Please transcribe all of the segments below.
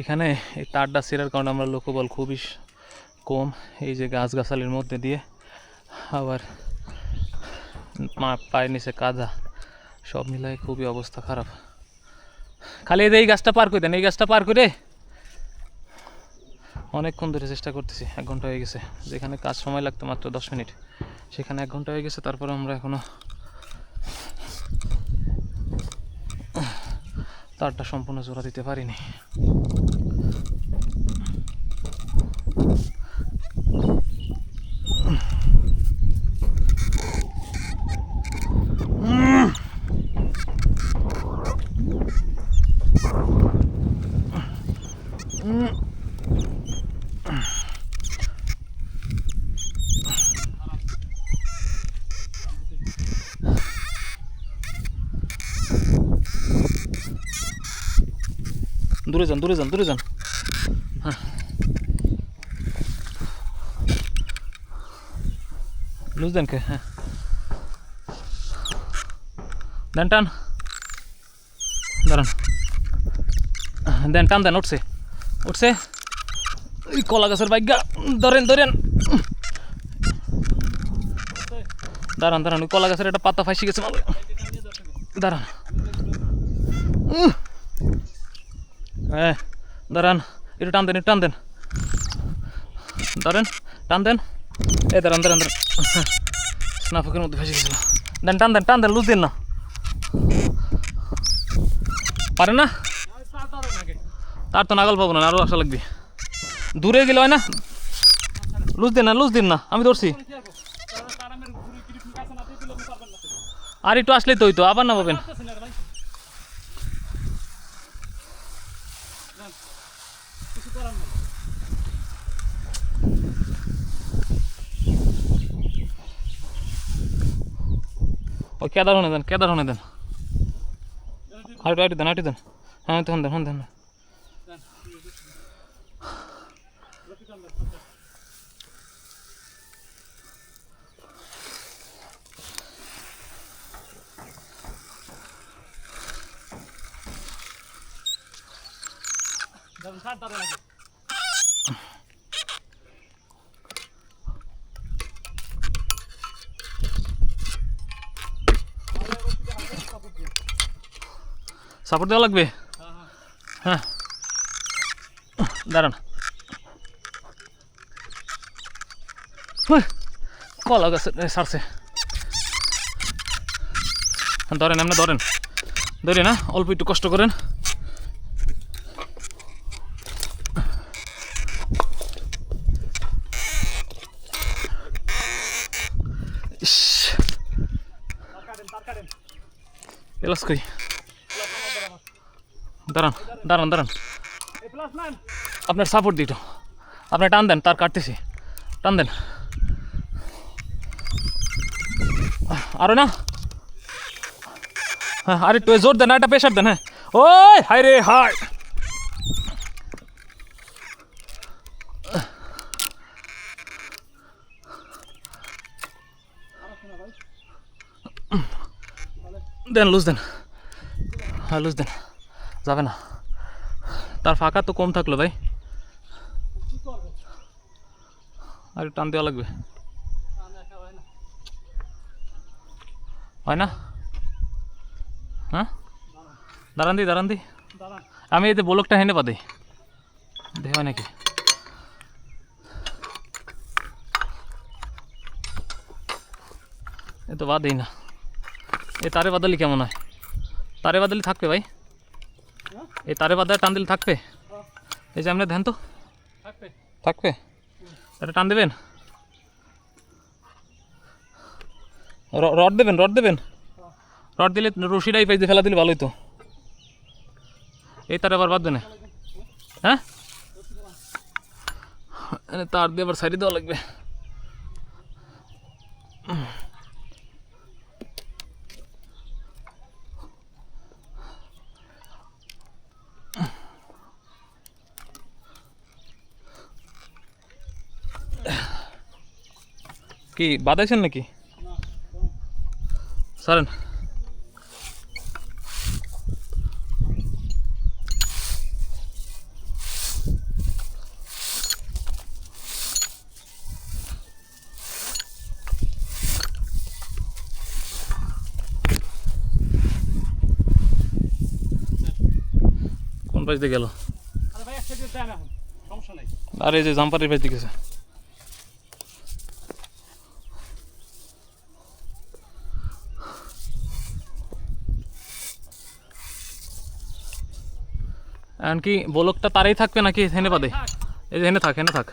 এখানে এই তারটা ছিঁড়ার কারণে আমরা লোকবল খুবই কম। এই যে গাছগাছালির মধ্যে দিয়ে আবার পায়ের নিচে কাদা, সব মিলাই খুবই অবস্থা খারাপ। খালি এই গাছটা পার করে দেন, এই গাছটা পার করে অনেকক্ষণ ধরে চেষ্টা করতেছি, 1 ঘন্টা হয়ে গেছে। যেখানে কাজ সময় লাগতো মাত্র 10 মিনিট, সেখানে 1 ঘন্টা হয়ে গেছে। তারপরে আমরা এখনো তারটা সম্পূর্ণ জোড়া দিতে পারিনি। দূরে যান, দূরে যান, দূরে যান। হ্যাঁ, লুজ দেন কে? হ্যাঁ, দেন টান, দাঁড়ান, দেন টান দেন। উঠছে, উঠছে। ওই কলা গাছের বাইগা ধরেন, ধরেন, দাঁড়ান, দাঁড়ান। ওই কলা গাছের একটা পাতা ফাঁসি গেছে, দাঁড়ান। হ্যাঁ, দাঁড়ান, একটু টান দেন, একটু টান দেন, ধরেন, টান দেন। এই দাঁড়ান, দাঁড়ান, দাঁড়ান। স্নাফকের মধ্যে ফেসে গেছিল। দেন, টান দেন, টান দেন, লুজ দিন না। পারে না, তার তো নাগাল পাবো না, আরও আসা লাগবে। দূরে গেলে হয় না, লুজ দিন না, লুজ দিন না, আমি ধরছি। আর একটু আসলেই তো হইতো, আবার না পাবেন। ওই কেদার হনে দেন, কেদার হনে দেন। আরেকটু দেন, আরেকটু দেন। হ্যাঁ, তখন দেন, হ্যাঁ দেন। সাপোর্ট দেওয়া লাগবে। হ্যাঁ, দাঁড়ান। কলা গাছে সারছে। ধরেন, এমনি ধরেন, ধরে না, অল্প একটু কষ্ট করেন। এলাস কই, দাঁড়ান, দাঁড়ান, দাঁড়ান। আপনার সাপোর্ট দিই তো, আপনি টান দেন, তার কাটতেছি, টান দেন। আরো না, হ্যাঁ, আরে একটু জোর দেন, একটা প্রেশার দেন। হ্যাঁ, ওই হাই রে হাই। দেন, লুজ দেন। হ্যাঁ, লুজ দেন, যাবে না। তার ফাঁকা তো কম থাকলো ভাই, আর টান দেওয়া লাগবে। হয় না? হ্যাঁ, দাঁড়ান দি, দাঁড়ান দি। আমি এতে ব্লকটা হেনে পাতে দেখে হয় নাকি। এ তো বাদেই না। এই তারে বাদালি কেমন হয়? তারে বাদালি থাকবে ভাই, এই তারে বাদালে টান দিলে থাকবে। এই যে আপনি ধ্যান তো থাকবে, এটা টান দেবেন। রড দেবেন, রড দেবেন। রড দিলে রশিটাই পাইতে ফেলা দিলে ভালোই তো। এই তার আবার বাঁধবে না। হ্যাঁ, তার দিয়ে আবার সাইডে দেওয়া লাগবে। কি বাঁধাইছেন নাকি? সারেন। পাশ দিয়ে গেল। আরে ভাই একটা দিয়ে দেন এখন, সমস্যা নাই। আর এই যে জাম্পারের পাশ দিয়ে গেছে। এখন কি বলকটা তারেই থাকবে নাকি হেনে বাদে? থাক, এই যে হেনে থাক, হেনে থাক।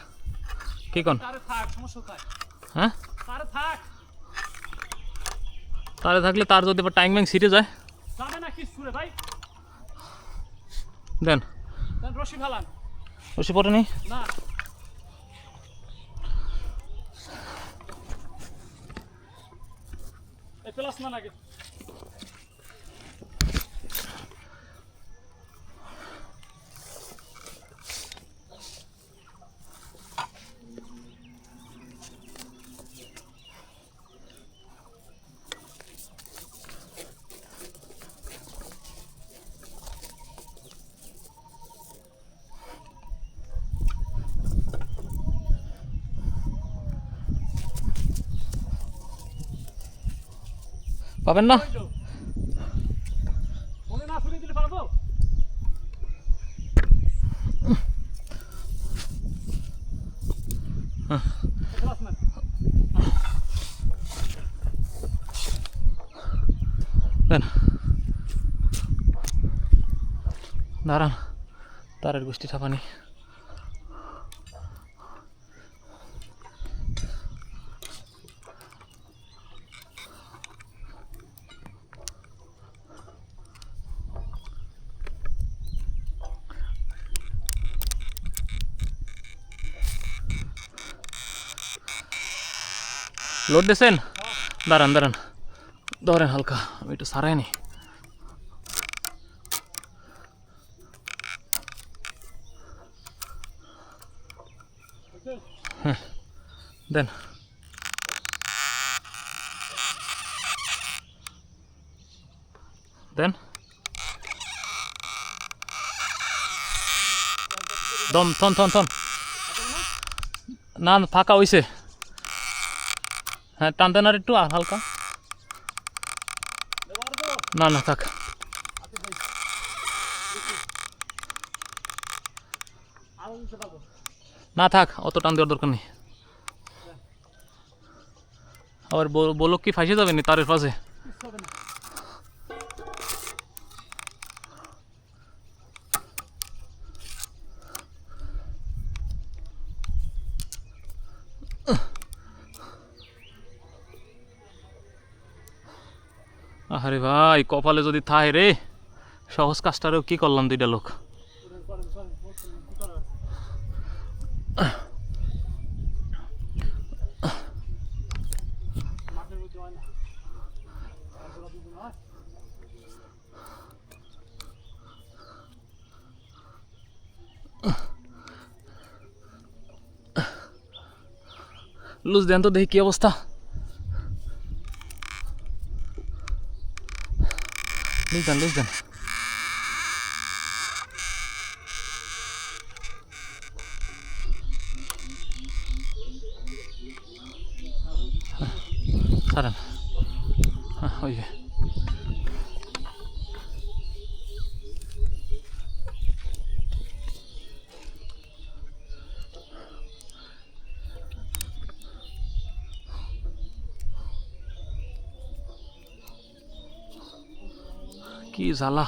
কি কন? তারে থাক, সমস্যা কোথায়? হ্যাঁ, তারে থাক। তারে থাকলে তার যদি আবার টাইম ব্যাং ছিটে যায় যাবে না কিছু রে ভাই। দেন দেন রশি ফেলান। রশি পরে নেই। না। এই প্লাস না নাকি? পাবেন না? মনে না ছুটি দিলে পারবো? প্লাস না। দেন দাঁড়ান, তারের গোষ্ঠী ছাপানি। লোড দিয়েছেন? দাঁড়ান দাঁড়ান, ধরেন হালকা, আমি একটু সারাই নি। হ্যাঁ দেন। দেন দম, থন থন থন। না না, ফাঁকা হইছে। হ্যাঁ টান দেন আর একটু, আর হালকা। না না থাক। না থাক, অত টান দেওয়ার দরকার নেই। আবার বলক কি ফাঁসে যাবে নি তারের পাশে? আরে ভাই, কপালে যদি থায় রে, সহজ কাজটারেও কি করলাম দুইটা লোক। লুজ দেন তো দেখি কি অবস্থা। লুজ দেন, লুজ দেন। সারান। হ্যাঁ ওই যে কি জ্বালা।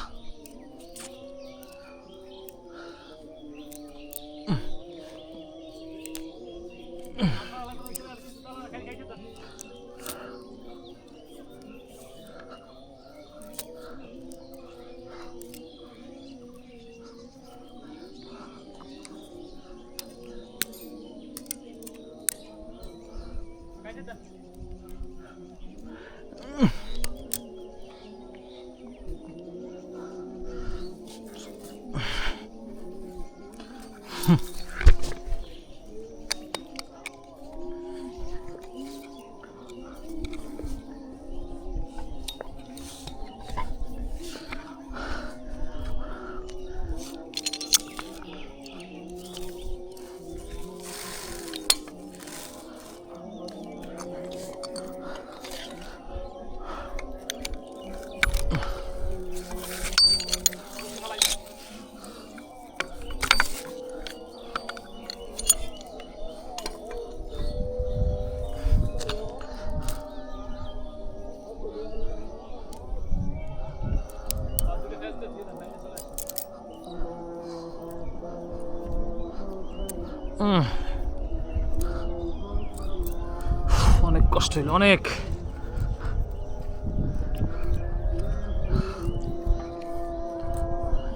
অনেক কষ্ট হইল, অনেক।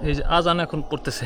এই যে আজান এখন পড়তেছে।